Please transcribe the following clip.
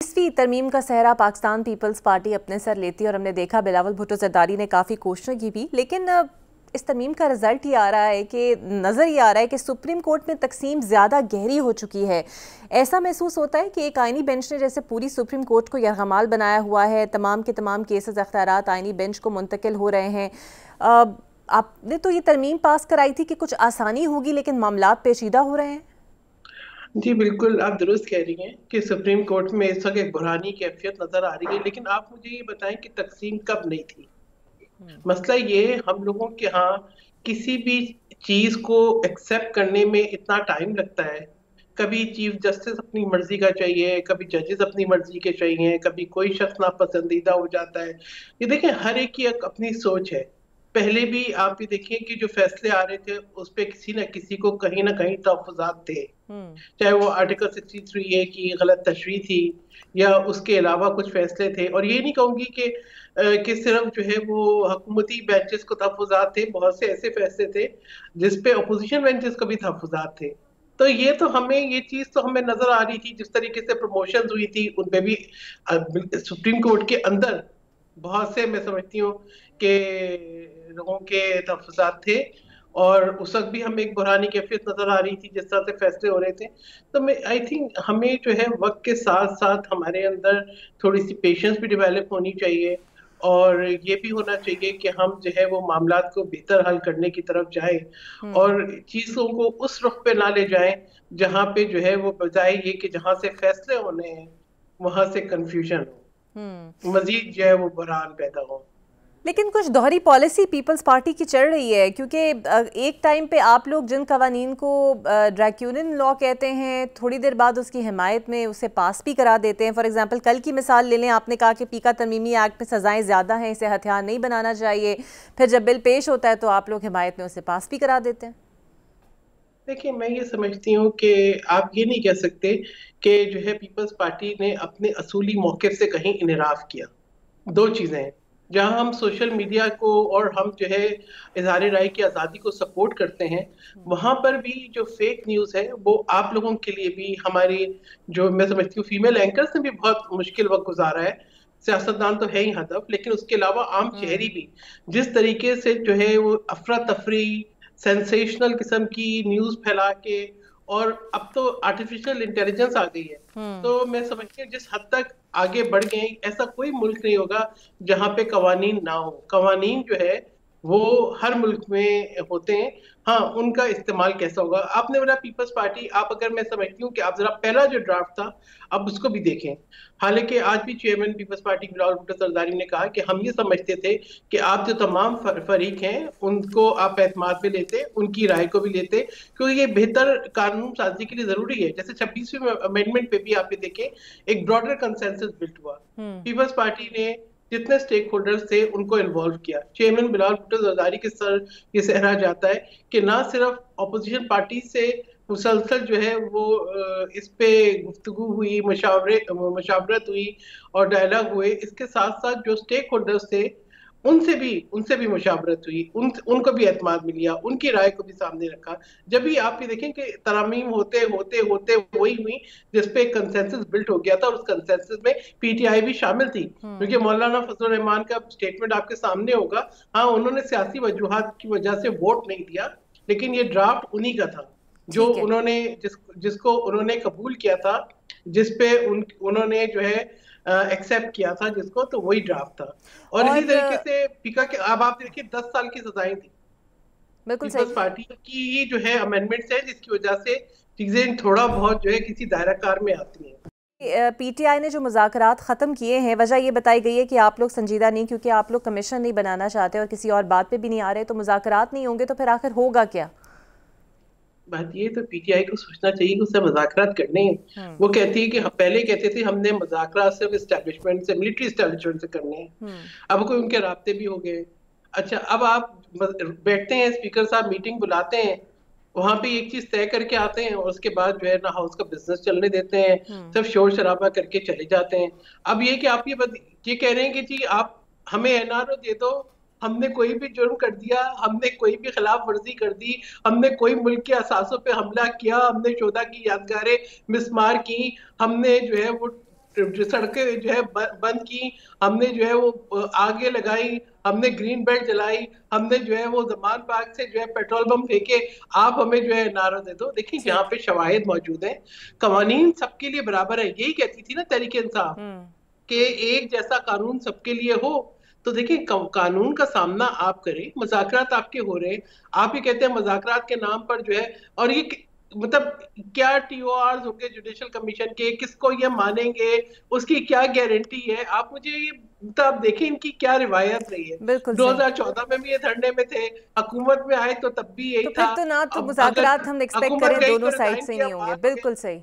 20वीं तरमीम का सहरा पाकिस्तान पीपल्स पार्टी अपने सर लेती है और हमने देखा बिलावल भुट्टो जरदारी ने काफ़ी कोशिशें की भी, लेकिन इस तरमीम का रिजल्ट ये आ रहा है कि नज़र ये आ रहा है कि सुप्रीम कोर्ट में तकसीम ज़्यादा गहरी हो चुकी है। ऐसा महसूस होता है कि एक आइनी बेंच ने जैसे पूरी सुप्रीम कोर्ट को यरगमाल बनाया हुआ है, तमाम के तमाम केसेस अख्तियारात आइनी बेंच को मुंतकिल हो रहे हैं। आपने तो ये तरमीम पास कराई थी कि कुछ आसानी होगी, लेकिन मामलात पेचीदा हो रहे हैं। जी बिल्कुल, आप दुरुस्त कह रही हैं कि सुप्रीम कोर्ट में इस वक्त एक बुरहानी कैफियत नजर आ रही है, लेकिन आप मुझे ये बताएं कि तकसीम कब नहीं थी। मसला ये, हम लोगों के यहाँ किसी भी चीज को एक्सेप्ट करने में इतना टाइम लगता है। कभी चीफ जस्टिस अपनी मर्जी का चाहिए, कभी जजेस अपनी मर्जी के चाहिए, कभी कोई शख्स नापसंदीदा हो जाता है। ये देखें, हर एक की एक अपनी सोच है। पहले भी आप ये देखिए कि जो फैसले आ रहे थे उस पे किसी न किसी को कहीं ना कहीं तहफ़्फ़ुज़ात थे, चाहे वो आर्टिकल 63A की गलत तशरीह थी या उसके अलावा कुछ फैसले थे। और ये नहीं कहूंगी कि सिर्फ जो है वो हुकूमती बेंचेस को तहफ़्फ़ुज़ात थे, बहुत से ऐसे फैसले थे जिसपे अपोजिशन बेंचेस को भी तहफ़्फ़ुज़ात थे। तो ये तो हमें ये चीज तो हमें नजर आ रही थी, जिस तरीके से प्रमोशंस हुई थी उनपे भी सुप्रीम कोर्ट के अंदर बहुत से, मैं समझती हूँ कि लोगों के तहफ़्फ़ुज़ात थे। और उस वक्त भी हमें एक बुरहानी कैफियत नजर आ रही थी जिस तरह से फैसले हो रहे थे। तो मैं आई थिंक हमें जो है वक्त के साथ साथ हमारे अंदर थोड़ी सी पेशेंस भी डेवलप होनी चाहिए, और ये भी होना चाहिए कि हम जो है वो मामलात को बेहतर हल करने की तरफ जाएं और चीजों को उस रुख पे ना ले जाएं जहां पे जो है वो बजाय ये कि जहां से फैसले होने हैं वहां से कंफ्यूजन हो, मजीद जो है वो बहरान पैदा हो। लेकिन कुछ दोहरी पॉलिसी पीपल्स पार्टी की चल रही है, क्योंकि एक टाइम पे आप लोग जिन कवानीन को ड्रैक्यूनियन लॉ कहते हैं, थोड़ी देर बाद उसकी हिमायत में उसे पास भी करा देते हैं। फॉर एग्जांपल कल की मिसाल ले लें, आपने कहा कि पीका तरमीमी एक्ट में सज़ाएं ज़्यादा हैं, इसे हथियार नहीं बनाना चाहिए। फिर जब बिल पेश होता है तो आप लोग हिमायत में उसे पास भी करा देते हैं। देखिए, मैं ये समझती हूँ कि आप ये नहीं कह सकते कि जो है पीपल्स पार्टी ने अपने असूली मौक़िफ़ से कहीं इनहराफ किया। दो चीज़ें हैं, जहाँ हम सोशल मीडिया को और हम जो है इज़हार राय की आज़ादी को सपोर्ट करते हैं, वहाँ पर भी जो फेक न्यूज़ है वो आप लोगों के लिए भी, हमारी जो मैं समझती हूँ फीमेल एंकर्स ने भी बहुत मुश्किल वक्त गुजारा है। सियासतदान तो है ही हदफ, लेकिन उसके अलावा आम शहरी भी जिस तरीके से जो है वो अफरा तफरी, सेंसेशनल किस्म की न्यूज़ फैला के, और अब तो आर्टिफिशियल इंटेलिजेंस आ गई है, तो मैं समझती हूँ जिस हद तक आगे बढ़ गए, ऐसा कोई मुल्क नहीं होगा जहाँ पे कवानीन ना हो। कवानीन जो है वो हर मुल्क में होते हैं। हाँ, उनका इस्तेमाल कैसा होगा। आपने बोला पीपल्स पार्टी, आप अगर, मैं समझती हूँ कि आप जरा पहला जो ड्राफ्ट था अब उसको भी देखें। हालांकि आज भी चेयरमैन पीपल्स पार्टी बिलावल भुट्टो जरदारी ने कहा कि हम ये समझते थे कि आप जो तमाम फरीक हैं उनको आप एतमाद में लेते, उनकी राय को भी लेते, क्योंकि ये बेहतर कानून साजी के लिए जरूरी है। जैसे 26वीं अमेंडमेंट पे भी आप ये देखें, एक ब्रॉडर कंसेंसस बिल्ट हुआ। पीपल्स पार्टी ने जितने स्टेक होल्डर्स थे उनको इन्वॉल्व किया। चेयरमैन बिलावल भुट्टो जरदारी के सर ये सहरा जाता है कि ना सिर्फ अपोजिशन पार्टी से मुसलसल जो है वो इस पे गुफ्तगू हुई, मशावरत हुई और डायलॉग हुए, इसके साथ साथ जो स्टेक होल्डर्स थे उनसे भी मुशावरत हुई, उनको भी एतमाद मिल गया, उनकी राय को भी सामने रखा। जब भी आप ये देखें कि तरामीम होते होते होते वही हुई जिसपे कंसेंसस बिल्ट हो गया था, और उस कंसेंसस में पीटीआई भी शामिल थी, क्योंकि मौलाना फजलुर रहमान का स्टेटमेंट आपके सामने होगा। हाँ, उन्होंने सियासी वजूहात की वजह से वोट नहीं दिया, लेकिन ये ड्राफ्ट उन्हीं का था जो उन्होंने जिसको उन्होंने कबूल किया था, जिसपे उन्होंने जो है एक्सेप्ट किया था जिसको, तो वही ड्राफ्ट था। और इसी तरीके से पीका के, अब आप देखिए 10 साल की सजाएं थी। पीपल्स पार्टी की ही जो है अमेंडमेंट्स है जिसकी वजह से चीजें थोड़ा बहुत जो है किसी दायरा कार में आती हैं। पीटीआई ने जो मुज़ाकरात ख़त्म किए हैं, वजह ये बताई गई है कि आप लोग संजीदा नहीं, क्योंकि आप लोग कमीशन नहीं बनाना चाहते और किसी और बात पे भी नहीं आ रहे, तो मुज़ाकरात नहीं होंगे तो फिर आखिर होगा क्या? बात ये तो पीटीआई को सोचना चाहिए कि उससे मुज़ाकरात करने हैं। वो कहती है कि पहले कहते थे हमने मुज़ाकरात सिर्फ एस्टैब्लिशमेंट से, मिलिट्री एस्टैब्लिशमेंट से करने हैं। अब कोई उनके राब्ते भी हो गए। अच्छा, अब आप बैठते हैं, स्पीकर साहब मीटिंग बुलाते हैं, वहां पे एक चीज तय करके आते हैं और उसके बाद जो है ना हाउस का बिजनेस चलने देते हैं, सिर्फ शोर शराबा करके चले जाते हैं। अब ये कि आप ये कह रहे हैं कि जी आप हमें एनआरओ दे दो, हमने कोई भी जुर्म कर दिया, हमने कोई भी खिलाफ वर्जी कर दी, हमने कोई मुल्क के असासों पे हमला किया, हमने शोधा की यादगारें मिसमार की, हमने जो है वो जो सड़कें जो है बंद की, हमने जो है वो आगे लगाई, हमने ग्रीन बेल्ट जलाई, हमने जो है वो जमान पार्क से जो है पेट्रोल बम फेंके, आप हमें जो है नारा दे दो। देखिए जहाँ ठीक। पे शवाहिद मौजूद है, कवानीन सबके लिए बराबर है, यही कहती थी ना तहरीक इंसाफ कि एक जैसा कानून सबके लिए हो। तो देखिए कानून का सामना आप करें, मुज़ाकरात आपके हो रहे हैं, आप ये कहते हैं मुज़ाकरात के नाम पर जो है, और ये मतलब क्या TORs होंगे जुडिशल कमीशन के, किसको ये मानेंगे, उसकी क्या गारंटी है? आप मुझे ये मतलब आप देखें इनकी क्या रिवायत रही है। बिल्कुल सही। 2014 में भी ये धरने में थे, हुकूमत में आए तो तब भी यही तो फिर था। तो ना तो अब अगर मुज़ाकरात हम एक्सपेक्ट हुकूमत करें गई दोनों तो साइड रिजाइन से ही किया, नहीं होंगे। बात हो गई। बिल्कुल सही।